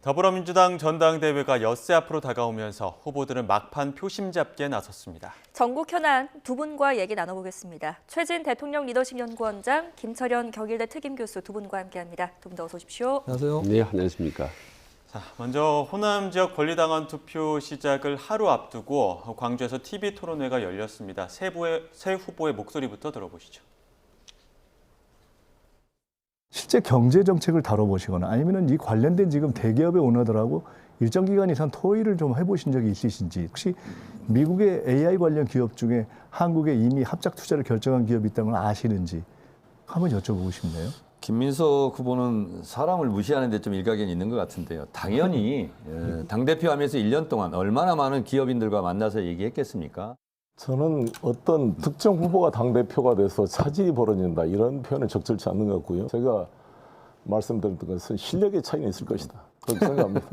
더불어민주당 전당대회가 엿새 앞으로 다가오면서 후보들은 막판 표심 잡기에 나섰습니다. 전국 현안 두 분과 얘기 나눠보겠습니다. 최진 대통령 리더십 연구원장, 김철현 경일대 특임교수 두 분과 함께합니다. 두 분 어서 오십시오. 안녕하세요. 네, 안녕하십니까. 자, 먼저 호남 지역 권리당원 투표 시작을 하루 앞두고 광주에서 TV 토론회가 열렸습니다. 새 후보의 목소리부터 들어보시죠. 실제 경제 정책을 다뤄보시거나 아니면 이 관련된 지금 대기업의 오너들하고 일정 기간 이상 토의를 좀 해보신 적이 있으신지, 혹시 미국의 AI 관련 기업 중에 한국에 이미 합작 투자를 결정한 기업이 있다는 걸 아시는지 한번 여쭤보고 싶네요. 김민석 후보는 사람을 무시하는 데 좀 일가견이 있는 것 같은데요. 당연히 당대표 하면서 1년 동안 얼마나 많은 기업인들과 만나서 얘기했겠습니까? 저는 어떤 특정 후보가 당대표가 돼서 차질이 벌어진다 이런 표현은 적절치 않는 것 같고요. 제가 말씀드렸던 것은 실력의 차이는 있을 것이다. 그렇게 생각합니다.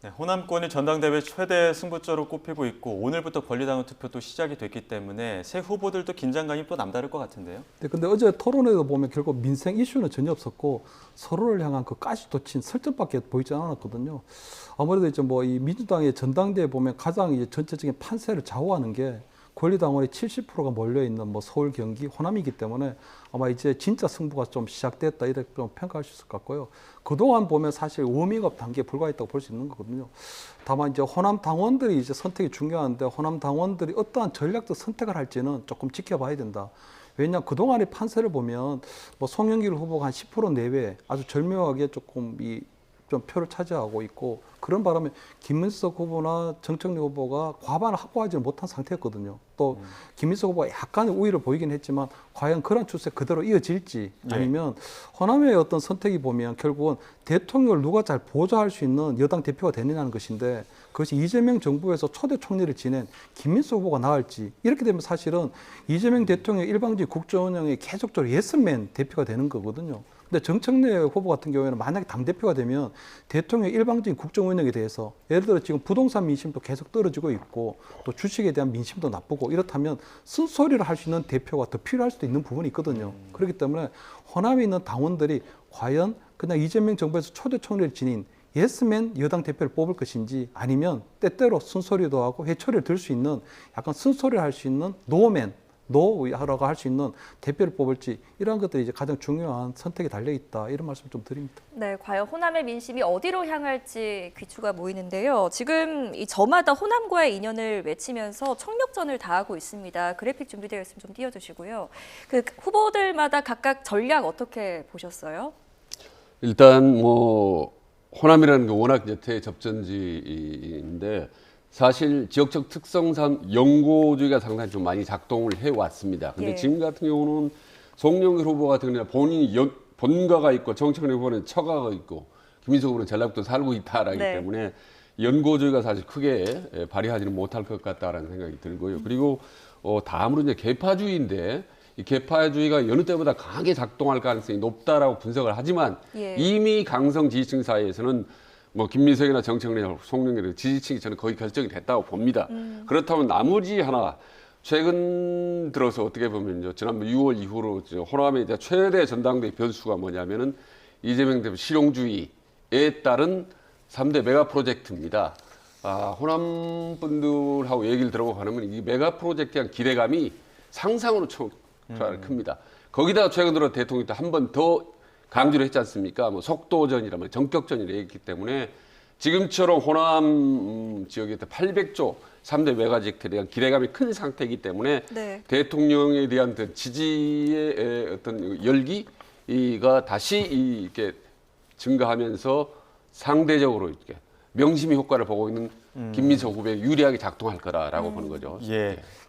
네, 호남권이 전당대회 최대 승부처로 꼽히고 있고 오늘부터 권리당원 투표도 시작이 됐기 때문에 새 후보들도 긴장감이 또 남다를 것 같은데요. 네, 근데 어제 토론회도 보면 결국 민생 이슈는 전혀 없었고 서로를 향한 그 가시돋친 설전밖에 보이지 않았거든요. 아무래도 이제 뭐 이 민주당의 전당대회 보면 가장 이제 전체적인 판세를 좌우하는 게 권리당원의 70%가 몰려 있는 뭐 서울, 경기, 호남이기 때문에 아마 이제 진짜 승부가 좀 시작됐다 이렇게 좀 평가할 수 있을 것 같고요. 그동안 보면 사실 워밍업 단계에 불과했다고 볼 수 있는 거거든요. 다만 이제 호남 당원들이 이제 선택이 중요한데 호남 당원들이 어떠한 전략적 선택을 할지는 조금 지켜봐야 된다. 왜냐 그동안의 판세를 보면 뭐 송영길 후보가 한 10% 내외 아주 절묘하게 조금 좀 표를 차지하고 있고 그런 바람에 김민석 후보나 정청래 후보가 과반을 확보하지 못한 상태였거든요. 또 김민석 후보가 약간의 우위를 보이긴 했지만 과연 그런 추세 그대로 이어질지 아니면 호남의 어떤 선택이 보면 결국은 대통령을 누가 잘 보좌할 수 있는 여당 대표가 되느냐는 것인데 그것이 이재명 정부에서 초대 총리를 지낸 김민석 후보가 나을지 이렇게 되면 사실은 이재명 대통령의 일방적인 국정 운영에 계속적으로 예스맨 대표가 되는 거거든요. 근데 정청래 후보 같은 경우에는 만약에 당대표가 되면 대통령의 일방적인 국정 운영에 대해서 예를 들어 지금 부동산 민심도 계속 떨어지고 있고 또 주식에 대한 민심도 나쁘고 이렇다면 쓴소리를 할 수 있는 대표가 더 필요할 수도 있는 부분이 있거든요. 그렇기 때문에 호남에 있는 당원들이 과연 그냥 이재명 정부에서 초대 총리를 지닌 예스맨 여당 대표를 뽑을 것인지 아니면 때때로 쓴소리도 하고 회초리를 들 수 있는 약간 쓴소리를 할 수 있는 노맨 노하라고 할 수 있는 대표를 뽑을지 이러한 것들이 이제 가장 중요한 선택에 달려 있다 이런 말씀 좀 드립니다. 네, 과연 호남의 민심이 어디로 향할지 귀추가 모이는데요. 지금 이 저마다 호남과의 인연을 외치면서 청력전을 다하고 있습니다. 그래픽 준비되어 있으면 좀 띄워주시고요. 그 후보들마다 각각 전략 어떻게 보셨어요? 일단 뭐 호남이라는 게 워낙 이제 대접전지인데 사실 지역적 특성상 연고주의가 상당히 좀 많이 작동을 해왔습니다. 근데 지금 같은 경우는 송영길 후보 같은 경우는 본인이 본가가 있고 정청래 후보는 처가가 있고 김민석 후보는 전라북도 살고 있다라기 때문에 연고주의가 사실 크게 발휘하지는 못할 것 같다라는 생각이 들고요. 그리고 다음으로 이제 계파주의인데 이 계파주의가 여느 때보다 강하게 작동할 가능성이 높다라고 분석을 하지만 이미 강성 지지층 사이에서는 뭐 김민석이나 정청래, 송영길 지지층이 저는 거의 결정이 됐다고 봅니다. 그렇다면 나머지 하나 최근 들어서 어떻게 보면 지난번 6월 이후로 호남의 이제 최대 전당대회 변수가 뭐냐면은 이재명 대표 실용주의에 따른 3대 메가 프로젝트입니다. 호남 분들하고 얘기를 들어보고 하면 이 메가 프로젝트에 대한 기대감이 상상으로 큽니다. 거기다가 최근 들어 대통령도 한 번 더 강조를 했지 않습니까? 뭐 속도전이라 뭐 전격전이라 했기 때문에 지금처럼 호남 지역에 800조 3대 메가직트에 대한 기대감이 큰 상태이기 때문에 대통령에 대한 지지의 어떤 열기가 다시 이렇게 증가하면서 상대적으로 이렇게 명심의 효과를 보고 있는 김민석 후보에 유리하게 작동할 거라고 보는 거죠.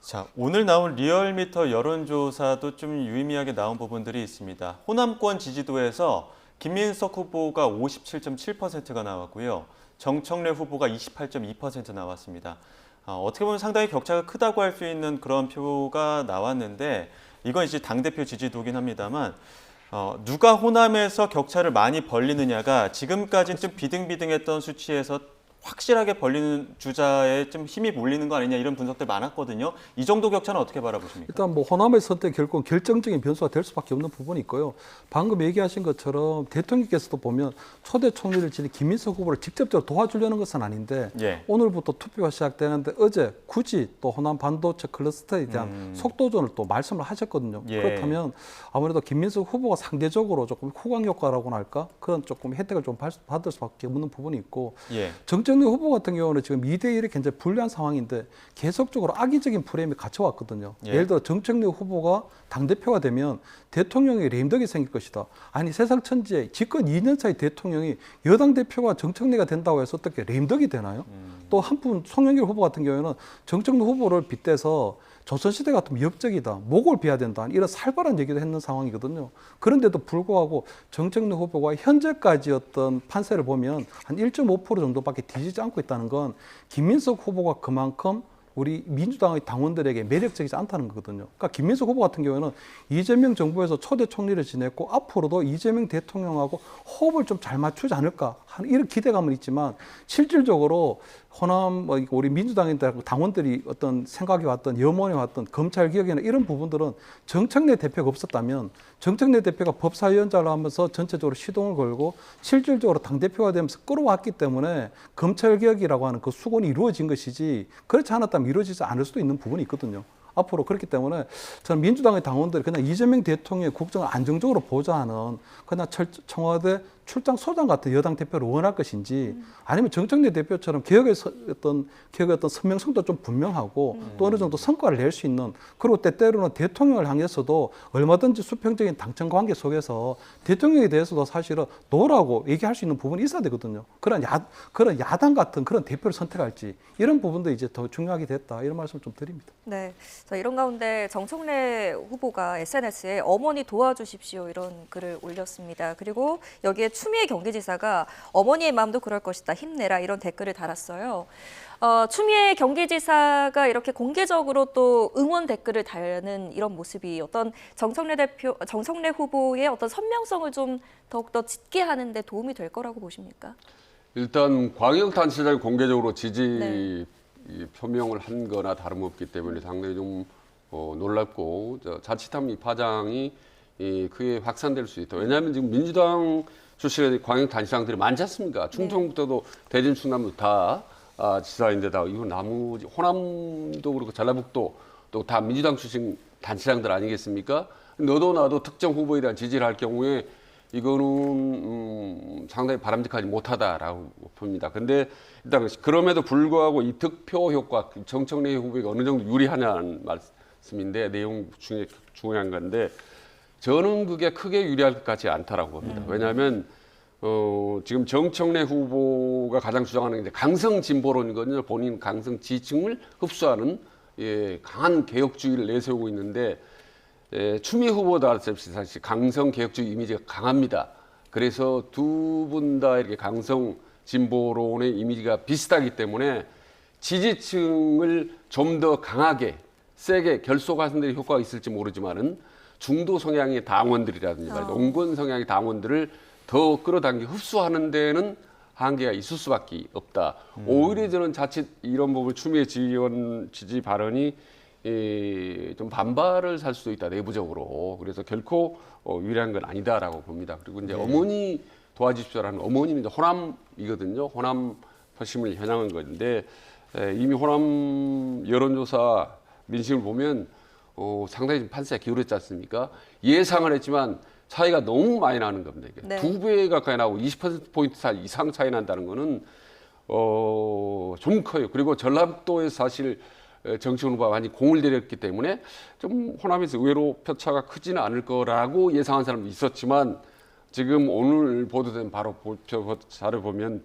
자, 오늘 나온 리얼미터 여론조사도 좀 유의미하게 나온 부분들이 있습니다. 호남권 지지도에서 김민석 후보가 57.7%가 나왔고요. 정청래 후보가 28.2% 나왔습니다. 어떻게 보면 상당히 격차가 크다고 할 수 있는 그런 표가 나왔는데 이건 이제 당대표 지지도긴 합니다만 누가 호남에서 격차를 많이 벌리느냐가 지금까지는 좀 비등비등했던 수치에서 확실하게 벌리는 주자에 좀 힘이 몰리는 거 아니냐 이런 분석들 많았거든요. 이 정도 격차는 어떻게 바라보십니까? 일단 뭐 호남의 선택 결국 결정적인 변수가 될 수밖에 없는 부분이 있고요. 방금 얘기하신 것처럼 대통령께서도 보면 초대 총리를 지낸 김민석 후보를 직접적으로 도와주려는 것은 아닌데 예. 오늘부터 투표가 시작되는데 어제 굳이 또 호남 반도체 클러스터에 대한 속도전을 또 말씀을 하셨거든요. 예. 그렇다면 아무래도 김민석 후보가 상대적으로 조금 후광 효과라고나 할까 그런 조금 혜택을 좀 받을 수밖에 없는 부분이 있고 예. 정청래 후보 같은 경우는 지금 2대1이 굉장히 불리한 상황인데 계속적으로 악의적인 프레임이 갇혀왔거든요. 예. 예를 들어 정청래 후보가 당대표가 되면 대통령이 레임덕이 생길 것이다. 아니 세상 천지에 집권 2년 차의 대통령이 여당 대표가 정청래가 된다고 해서 어떻게 레임덕이 되나요? 또 한분 송영길 후보 같은 경우에는 정청래 후보를 빗대서 조선시대 같으면 역적이다, 목을 베야 된다 이런 살벌한 얘기도 했는 상황이거든요. 그런데도 불구하고 정청래 후보가 현재까지 어떤 판세를 보면 한 1.5% 정도밖에 뒤지지 않고 있다는 건 김민석 후보가 그만큼 우리 민주당의 당원들에게 매력적이지 않다는 거거든요. 그러니까 김민석 후보 같은 경우에는 이재명 정부에서 초대 총리를 지냈고 앞으로도 이재명 대통령하고 호흡을 좀 잘 맞추지 않을까 하는 이런 기대감은 있지만 실질적으로 호남 우리 민주당의 당원들이 어떤 생각이 왔던 염원이 왔던 검찰 개혁이나 이런 부분들은 정청래 대표가 없었다면 정청래 대표가 법사위원장을 하면서 전체적으로 시동을 걸고 실질적으로 당대표가 되면서 끌어왔기 때문에 검찰 개혁이라고 하는 그 수건이 이루어진 것이지 그렇지 않았다면 이루어지지 않을 수도 있는 부분이 있거든요. 앞으로 그렇기 때문에 저는 민주당의 당원들이 그냥 이재명 대통령의 국정을 안정적으로 보좌하는 그냥 청와대 출장 소장 같은 여당 대표를 원할 것인지 아니면 정청래 대표처럼 개혁의 어떤 선명성도 좀 분명하고 또 어느 정도 성과를 낼 수 있는 그리고 때때로는 대통령을 향해서도 얼마든지 수평적인 당청 관계 속에서 대통령에 대해서도 사실은 노라고 얘기할 수 있는 부분이 있어야 되거든요. 그런 야당 같은 그런 대표를 선택할지 이런 부분도 이제 더 중요하게 됐다 이런 말씀을 좀 드립니다. 네. 자, 이런 가운데 정청래 후보가 SNS에 어머니 도와주십시오 이런 글을 올렸습니다. 그리고 여기에 추미애 경기지사가 어머니의 마음도 그럴 것이다 힘내라 이런 댓글을 달았어요. 추미애 경기지사가 이렇게 공개적으로 또 응원 댓글을 달는 이런 모습이 어떤 정청래 후보의 어떤 선명성을 좀 더욱더 짙게 하는 데 도움이 될 거라고 보십니까? 일단 광역단체장이 공개적으로 지지 네. 표명을 한 거나 다름없기 때문에 상당히 좀 놀랍고 자칫하면 이 파장이 크게 확산될 수 있다. 왜냐하면 지금 민주당 출신의 광역단체장들이 많지 않습니까? 충청부터도 대전, 충남도 다 지사인데다가 이거 나머지 호남도 그렇고 전라북도 또 다 민주당 출신 단체장들 아니겠습니까? 너도 나도 특정 후보에 대한 지지를 할 경우에 이거는 상당히 바람직하지 못하다라고 봅니다. 근데 일단 그럼에도 불구하고 이 득표 효과, 정청래 후보가 어느 정도 유리하냐는 말씀인데 내용 중에 중요한 건데 저는 그게 크게 유리할 것 같지 않다라고 봅니다. 왜냐하면 지금 정청래 후보가 가장 주장하는 게 강성 진보론이거든요. 본인 강성 지층을 흡수하는 강한 개혁주의를 내세우고 있는데 추미애 후보도 사실 강성 개혁주의 이미지가 강합니다. 그래서 두 분 다 이렇게 강성 진보론의 이미지가 비슷하기 때문에 지지층을 좀 더 강하게 세게 결속하는 데 효과가 있을지 모르지만은 중도 성향의 당원들이라든지 농건 성향의 당원들을 더 끌어당기 흡수하는 데는 한계가 있을 수밖에 없다. 오히려 저는 자칫 이런 부분 추미애 지지 발언이 좀 반발을 살 수도 있다 내부적으로. 그래서 결코 유리한 건 아니다라고 봅니다. 그리고 이제 어머니 도와주십시오라는 어머님이 이제 호남이거든요. 호남 표심을 겨냥한 건데 이미 호남 여론조사 민심을 보면 상당히 좀 판세가 기울었지 않습니까? 예상을 했지만 차이가 너무 많이 나는 겁니다. 이게. 네. 2배 가까이 나고 20%포인트 이상 차이 난다는 거는 좀 커요. 그리고 전라북도에서 사실 정치훈 후보가 많이 공을 들였기 때문에 좀 호남에서 의외로 표차가 크지는 않을 거라고 예상한 사람도 있었지만 지금 오늘 보도된 바로 자료 보면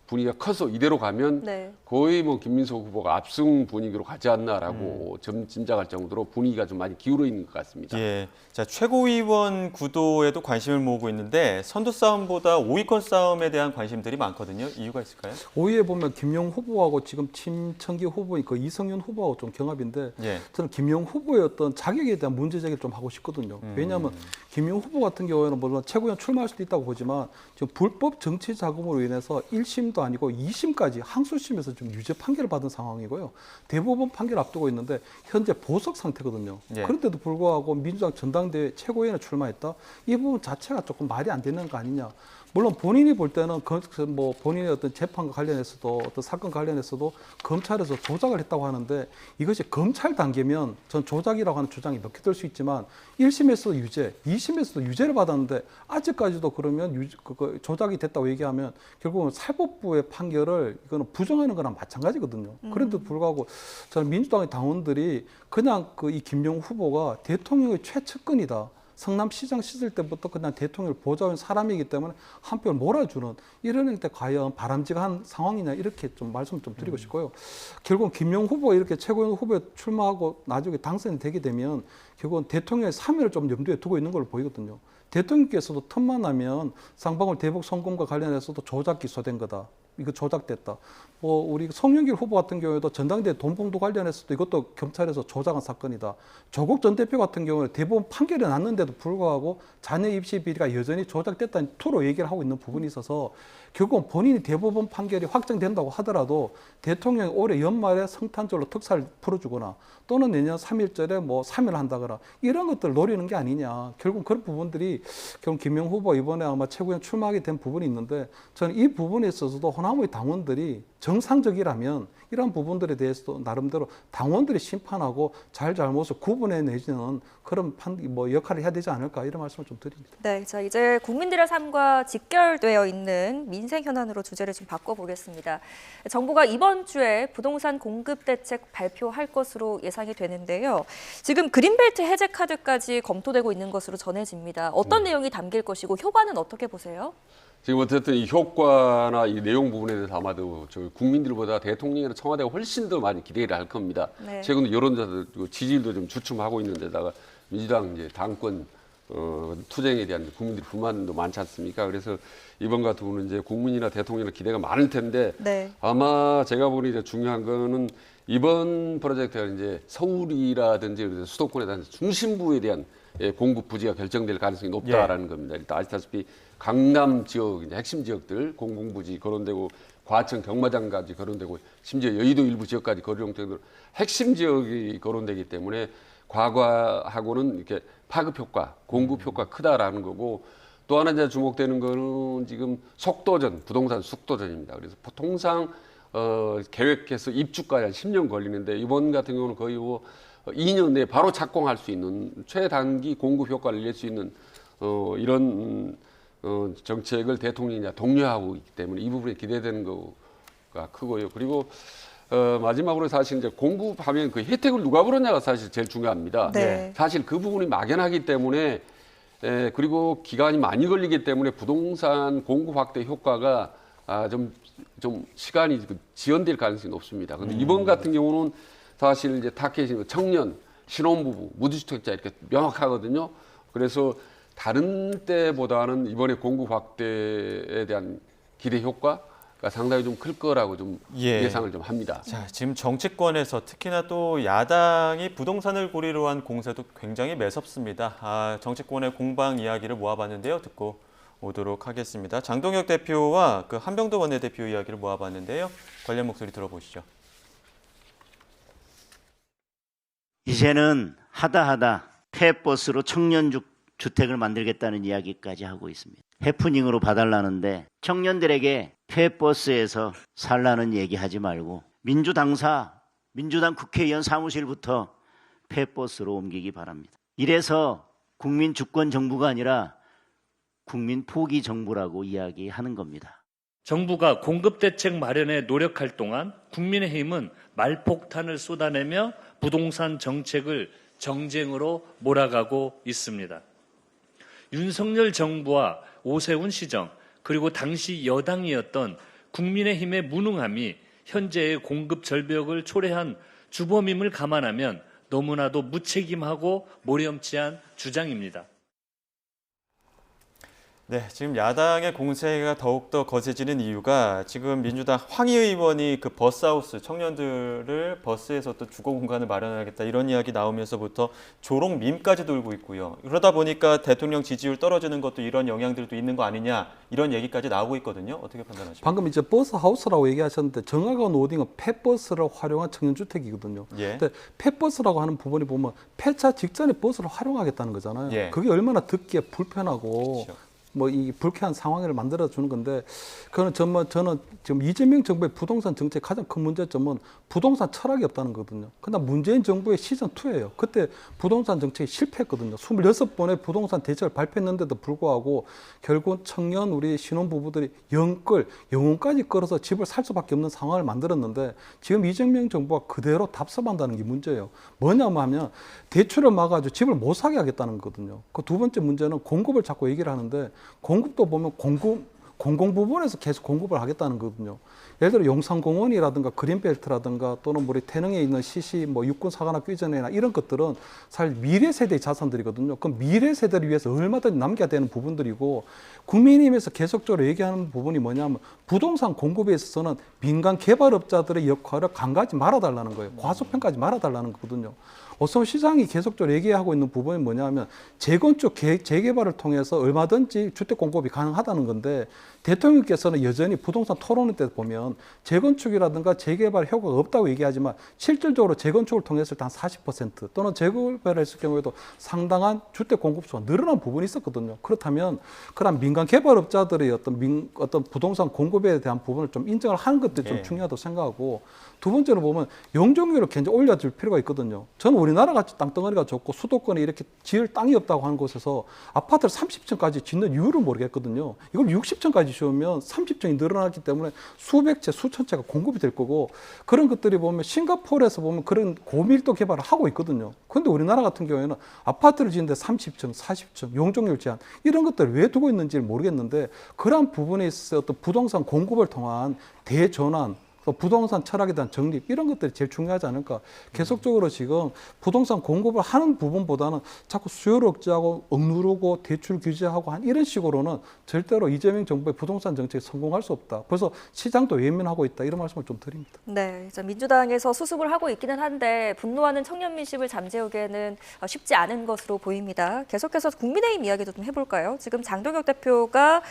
분위기가 커서 이대로 가면 네. 거의 뭐 김민석 후보가 압승 분위기로 가지 않나라고 짐작할 정도로 분위기가 좀 많이 기울어 있는 것 같습니다. 예. 자, 최고위원 구도에도 관심을 모으고 있는데 선두 싸움보다 5위권 싸움에 대한 관심들이 많거든요. 이유가 있을까요? 5위에 보면 김용 후보하고 지금 침천기 후보인 그 이성윤 후보하고 좀 경합인데 예. 저는 김용 후보의 어떤 자격에 대한 문제 제기를 좀 하고 싶거든요. 왜냐하면 김용 후보 같은 경우에는 물론 최고위원 출마할 수도 있다고 보지만 지금 불법 정치 자금으로 인해서 1심도 1심도 아니고 2심까지 항소심에서 좀 유죄 판결을 받은 상황이고요. 대법원 판결 앞두고 있는데 현재 보석 상태거든요. 예. 그런데도 불구하고 민주당 전당대회 최고위원회 출마했다. 이 부분 자체가 조금 말이 안 되는 거 아니냐. 물론 본인이 볼 때는 뭐 본인의 어떤 재판과 관련해서도 어떤 사건 관련해서도 검찰에서 조작을 했다고 하는데 이것이 검찰 단계면 전 조작이라고 하는 주장이 몇 개 들 수 있지만 1심에서도 유죄, 2심에서도 유죄를 받았는데 아직까지도 그러면 조작이 됐다고 얘기하면 결국은 사법부의 판결을 이거는 부정하는 거랑 마찬가지거든요. 그런데도 불구하고 저는 민주당의 당원들이 그냥 이 김영우 후보가 대통령의 최측근이다. 성남시장 시절 때부터 그냥 대통령을 보좌한 사람이기 때문에 한 표를 몰아주는 이런 때 과연 바람직한 상황이냐 이렇게 좀 말씀 좀 드리고 싶고요. 결국 김영우 후보가 이렇게 최고위원 후보에 출마하고 나중에 당선이 되게 되면 결국은 대통령의 사면을 좀 염두에 두고 있는 걸로 보이거든요. 대통령께서도 틈만 나면 쌍방울 대북 성공과 관련해서도 조작 기소된 거다. 이거 조작됐다. 우리 송영길 후보 같은 경우에도 전당대회 돈봉투 관련해서도 이것도 경찰에서 조작한 사건이다. 조국 전 대표 같은 경우에 대법원 판결이 났는데도 불구하고 자녀 입시 비리가 여전히 조작됐다는 투로 얘기를 하고 있는 부분이 있어서 결국은 본인이 대법원 판결이 확정된다고 하더라도 대통령이 올해 연말에 성탄절로 특사를 풀어주거나 또는 내년 3.1절에 뭐 3일 한다거나 이런 것들을 노리는 게 아니냐. 결국 그런 부분들이 결국 김영우 후보 이번에 아마 최고위원 출마하게 된 부분이 있는데 저는 이 부분에 있어서도 호남의 당원들이 정상적이라면 이런 부분들에 대해서도 나름대로 당원들이 심판하고 잘못을 구분해내지는 그런 역할을 해야 되지 않을까 이런 말씀을 좀 드립니다. 네, 자 이제 국민들의 삶과 직결되어 있는 민생 현안으로 주제를 좀 바꿔보겠습니다. 정부가 이번 주에 부동산 공급 대책 발표할 것으로 예상이 되는데요. 지금 그린벨트 해제 카드까지 검토되고 있는 것으로 전해집니다. 어떤 내용이 담길 것이고 효과는 어떻게 보세요? 지금 어쨌든 이 효과나 이 내용 부분에 대해서 아마도 저희 국민들보다 대통령이나 청와대가 훨씬 더 많이 기대를 할 겁니다. 네. 최근 여론조사도 지지율도 좀 주춤하고 있는데다가 민주당 이제 당권 투쟁에 대한 국민들의 불만도 많지 않습니까? 그래서 이번 같은 경우는 이제 국민이나 대통령이나 기대가 많을 텐데 네. 아마 제가 보니 이제 중요한 거는 이번 프로젝트가 이제 서울이라든지 수도권에 대한 중심부에 대한 공급 부지가 결정될 가능성이 높다라는 겁니다. 일단 아시다시피 강남 지역, 이제 핵심 지역들 공공부지 거론되고 과천 경마장까지 거론되고 심지어 여의도 일부 지역까지 거론 정도로 핵심 지역이 거론되기 때문에 과거하고는 이렇게 파급 효과, 공급 효과 크다라는 거고 또 하나 이제 주목되는 거는 지금 속도전, 부동산 속도전입니다. 그래서 통상 계획해서 입주까지 한 10년 걸리는데 이번 같은 경우는 거의 2년 내에 바로 착공할 수 있는 최단기 공급 효과를 낼 수 있는 이런 정책을 대통령이 독려하고 있기 때문에 이 부분에 기대되는 거가 크고요. 그리고 마지막으로 사실 이제 공급하면 그 혜택을 누가 벌었냐가 사실 제일 중요합니다. 네. 사실 그 부분이 막연하기 때문에 그리고 기간이 많이 걸리기 때문에 부동산 공급 확대 효과가 좀 시간이 지연될 가능성이 높습니다. 그런데 이번 같은 경우는 사실 이제 타겟이 청년, 신혼부부, 무주택자 이렇게 명확하거든요. 그래서 다른 때보다는 이번에 공급 확대에 대한 기대 효과가 상당히 좀 클 거라고 좀 예상을 좀 합니다. 자, 지금 정치권에서 특히나 또 야당이 부동산을 고리로 한 공세도 굉장히 매섭습니다. 정치권의 공방 이야기를 모아봤는데요. 듣고 오도록 하겠습니다. 장동혁 대표와 그 한병도 원내대표 이야기를 모아봤는데요. 관련 목소리 들어보시죠. 이제는 하다 폐버스로 청년 주택을 만들겠다는 이야기까지 하고 있습니다. 해프닝으로 봐달라는데 청년들에게 폐버스에서 살라는 얘기하지 말고 민주당 국회의원 사무실부터 폐버스로 옮기기 바랍니다. 이래서 국민 주권 정부가 아니라 국민 포기 정부라고 이야기하는 겁니다. 정부가 공급대책 마련에 노력할 동안 국민의힘은 말폭탄을 쏟아내며 부동산 정책을 정쟁으로 몰아가고 있습니다. 윤석열 정부와 오세훈 시정 그리고 당시 여당이었던 국민의힘의 무능함이 현재의 공급 절벽을 초래한 주범임을 감안하면 너무나도 무책임하고 모렴치한 주장입니다. 네, 지금 야당의 공세가 더욱더 거세지는 이유가 지금 민주당 황희 의원이 그 버스하우스 청년들을 버스에서 또 주거 공간을 마련하겠다 이런 이야기 나오면서부터 조롱 밈까지 돌고 있고요. 그러다 보니까 대통령 지지율 떨어지는 것도 이런 영향들도 있는 거 아니냐 이런 얘기까지 나오고 있거든요. 어떻게 판단하십니까? 방금 이제 버스하우스라고 얘기하셨는데 정확한 워딩은 폐버스를 활용한 청년주택이거든요. 예. 근데 폐버스라고 하는 부분이 보면 폐차 직전에 버스를 활용하겠다는 거잖아요. 예. 그게 얼마나 듣기에 불편하고 그렇죠. 뭐 이 불쾌한 상황을 만들어 주는 건데 그거는 저는 지금 이재명 정부의 부동산 정책 가장 큰 문제점은 부동산 철학이 없다는 거거든요. 그러나 문재인 정부의 시즌 2예요. 그때 부동산 정책이 실패했거든요. 26번의 부동산 대책을 발표했는데도 불구하고 결국 청년 우리 신혼부부들이 영혼까지 끌어서 집을 살 수밖에 없는 상황을 만들었는데 지금 이재명 정부가 그대로 답습한다는 게 문제예요. 뭐냐면 하면 대출을 막아가지고 집을 못 사게 하겠다는 거거든요. 그 두 번째 문제는 공급을 자꾸 얘기를 하는데 공급도 보면 공공 부분에서 계속 공급을 하겠다는 거거든요. 예를 들어 용산공원이라든가 그린벨트라든가 또는 우리 태릉에 있는 시시 뭐 육군 사관학교 이전이나 이런 것들은 사실 미래 세대의 자산들이거든요. 그럼 미래 세대를 위해서 얼마든지 남겨야 되는 부분들이고 국민의힘에서 계속적으로 얘기하는 부분이 뭐냐면 부동산 공급에 있어서는 민간 개발업자들의 역할을 강가하지 말아달라는 거예요. 과소평가하지 말아달라는 거거든요. 오성 시장이 계속적으로 얘기하고 있는 부분이 뭐냐면 재건축 재개발을 통해서 얼마든지 주택 공급이 가능하다는 건데 대통령께서는 여전히 부동산 토론회 때 보면 재건축이라든가 재개발 효과가 없다고 얘기하지만 실질적으로 재건축을 통해서 한 40% 또는 재개발을 했을 경우에도 상당한 주택 공급수가 늘어난 부분이 있었거든요. 그렇다면 그런 민간 개발업자들의 어떤 부동산 공급에 대한 부분을 좀 인정을 하는 것도 좀 중요하다고 생각하고 두 번째로 보면 용적률을 굉장히 올려줄 필요가 있거든요. 저는 우리나라 같이 땅덩어리가 좋고 수도권에 이렇게 지을 땅이 없다고 하는 곳에서 아파트를 30층까지 짓는 이유를 모르겠거든요. 이걸 60층까지 지으면 30층이 늘어났기 때문에 수백 채, 수천 채가 공급이 될 거고 그런 것들이 보면 싱가포르에서 보면 그런 고밀도 개발을 하고 있거든요. 그런데 우리나라 같은 경우에는 아파트를 짓는데 30층, 40층, 용적률 제한 이런 것들을 왜 두고 있는지를 모르겠는데 그러한 부분에 있어서 어떤 부동산 공급을 통한 대전환 부동산 철학에 대한 정립 이런 것들이 제일 중요하지 않을까. 계속적으로 지금 부동산 공급을 하는 부분보다는 자꾸 수요를 억제하고 억누르고 대출 규제하고 한 이런 식으로는 절대로 이재명 정부의 부동산 정책이 성공할 수 없다. 그래서 시장도 외면하고 있다. 이런 말씀을 좀 드립니다. 네, 민주당에서 수습을 하고 있기는 한데 분노하는 청년 민심을 잠재우기에는 쉽지 않은 것으로 보입니다. 계속해서 국민의힘 이야기도 좀 해볼까요? 지금 장동혁 대표가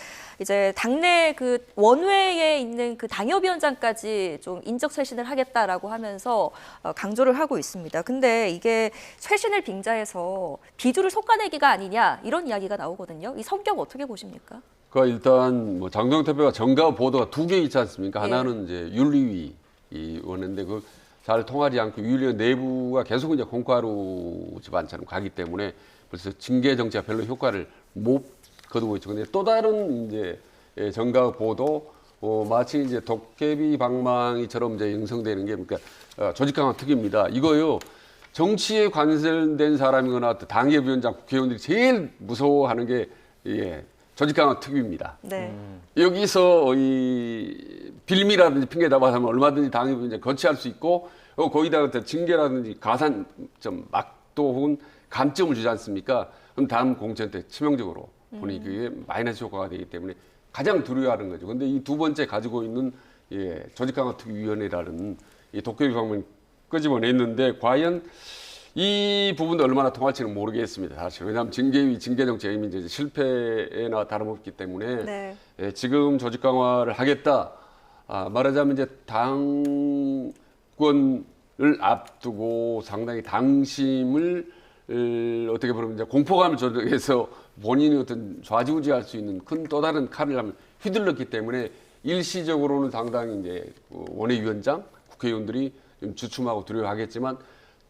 이제 당내 그 원외에 있는 그 당협위원장까지 좀 인적 쇄신을 하겠다라고 하면서 강조를 하고 있습니다. 근데 이게 쇄신을 빙자해서 비주를 솎아내기가 아니냐 이런 이야기가 나오거든요. 이 성격 어떻게 보십니까? 그 일단 뭐 장동혁 대표가 정가 보도가 두 개 있지 않습니까? 하나는 이제 윤리위 원인데 그 잘 통하지 않고 윤리위 내부가 계속 이제 공과로 집안처럼 가기 때문에 그래서 징계 정치가 별로 효과를 못 거두고 있죠. 근데 또 다른 이제 정가 보도 마치 이제 도깨비 방망이처럼 이제 형성되는 게 그러니까 조직 강화 특위입니다. 이거요. 정치에 관련된 사람이거나 당협위원장, 국회의원들이 제일 무서워하는 게 조직 강화 특위입니다. 네. 여기서 이 빌미라든지 핑계다 하면 얼마든지 당협위원장 거치할 수 있고 거기다가 징계라든지 가산 좀 막도 혹은 감점을 주지 않습니까? 그럼 다음 공천 때 치명적으로 보니 그게 마이너스 효과가 되기 때문에 가장 두려워하는 거죠. 근데 이 두 번째 가지고 있는 조직강화특위위원회라는 이 도깨비 방문 끄집어냈는데 과연 이 부분도 얼마나 통할지는 모르겠습니다. 사실 왜냐하면 징계위 징계정책이 이제 실패나 다름없기 때문에 네. 지금 조직 강화를 하겠다. 말하자면 이제 당권을 앞두고 상당히 당심을 어떻게 보면 이제 공포감을 조정해서 본인이 어떤 좌지우지할 수 있는 큰 또 다른 칼을 한번 휘둘렀기 때문에 일시적으로는 상당히 이제 원외위원장, 국회의원들이 좀 주춤하고 두려워하겠지만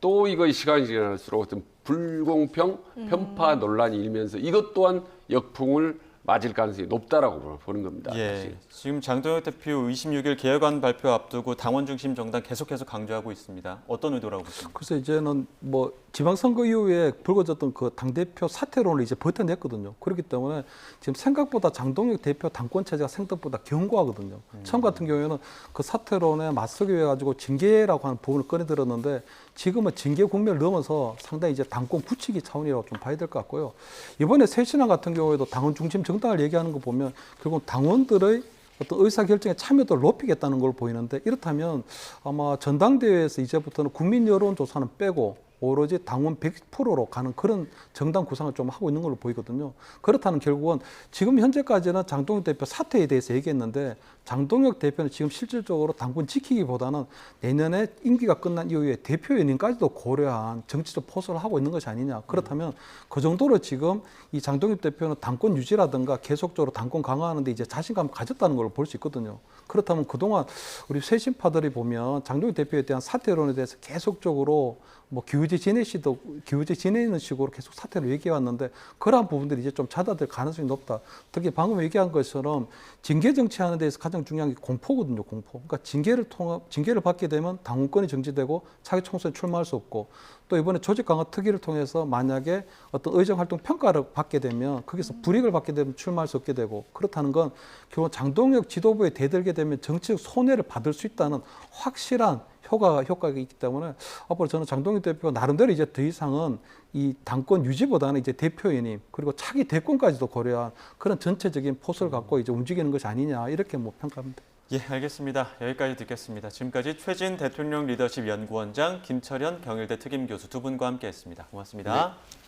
또 이거 시간이 지날수록 어떤 불공평, 편파 논란이 일면서 이것 또한 역풍을 맞을 가능성이 높다라고 보는 겁니다. 예, 지금 장동혁 대표 26일 개혁안 발표 앞두고 당원 중심 정당 계속해서 강조하고 있습니다. 어떤 의도라고 보십니까? 그래서 이제는 뭐 지방선거 이후에 불거졌던 그 당대표 사퇴론을 이제 버텨냈거든요. 그렇기 때문에 지금 생각보다 장동혁 대표 당권 체제가 생각보다 견고하거든요. 처음 같은 경우에는 그 사퇴론에 맞서기 위해 가지고 징계라고 하는 부분을 꺼내들었는데 지금은 징계 국면을 넘어서 상당히 이제 당권 굳히기 차원이라고 좀 봐야 될 것 같고요. 이번에 새신당 같은 경우에도 당원 중심 정당을 얘기하는 거 보면 결국 당원들의 어떤 의사결정에 참여도를 높이겠다는 걸 보이는데, 이렇다면 아마 전당대회에서 이제부터는 국민 여론조사는 빼고 오로지 당원 100%로 가는 그런 정당 구상을 좀 하고 있는 걸로 보이거든요. 그렇다면 결국은 지금 현재까지는 장동혁 대표 사퇴에 대해서 얘기했는데, 장동혁 대표는 지금 실질적으로 당권 지키기보다는 내년에 임기가 끝난 이후에 대표 연임까지도 고려한 정치적 포석을 하고 있는 것이 아니냐. 그렇다면 그 정도로 지금 이 장동혁 대표는 당권 유지라든가 계속적으로 당권 강화하는데 이제 자신감을 가졌다는 걸 볼 수 있거든요. 그렇다면 그동안 우리 쇄신파들이 보면 장동혁 대표에 대한 사퇴론에 대해서 계속적으로 뭐 기우제 지내는 식으로 계속 사퇴를 얘기해 왔는데, 그러한 부분들이 이제 좀 잦아들 가능성이 높다. 특히 방금 얘기한 것처럼 징계 정치하는 데서 가장 중요한 게 공포거든요, 공포. 그러니까 징계를 받게 되면 당원권이 정지되고 차기 총선에 출마할 수 없고, 또 이번에 조직 강화 특위를 통해서 만약에 어떤 의정 활동 평가를 받게 되면 거기서 불이익을 받게 되면 출마할 수 없게 되고, 그렇다는 건 결국 장동혁 지도부에 대들게 되면 정치적 손해를 받을 수 있다는 확실한 효과가 있기 때문에 앞으로 저는 장동혁 대표가 나름대로 이제 더 이상은 이 당권 유지보다는 이제 대표 연임 그리고 차기 대권까지도 고려한 그런 전체적인 포스를 갖고 이제 움직이는 것이 아니냐, 이렇게 뭐 평가합니다. 예, 알겠습니다. 여기까지 듣겠습니다. 지금까지 최진 대통령 리더십 연구원장, 김철현 경일대 특임교수 두 분과 함께했습니다. 고맙습니다. 네.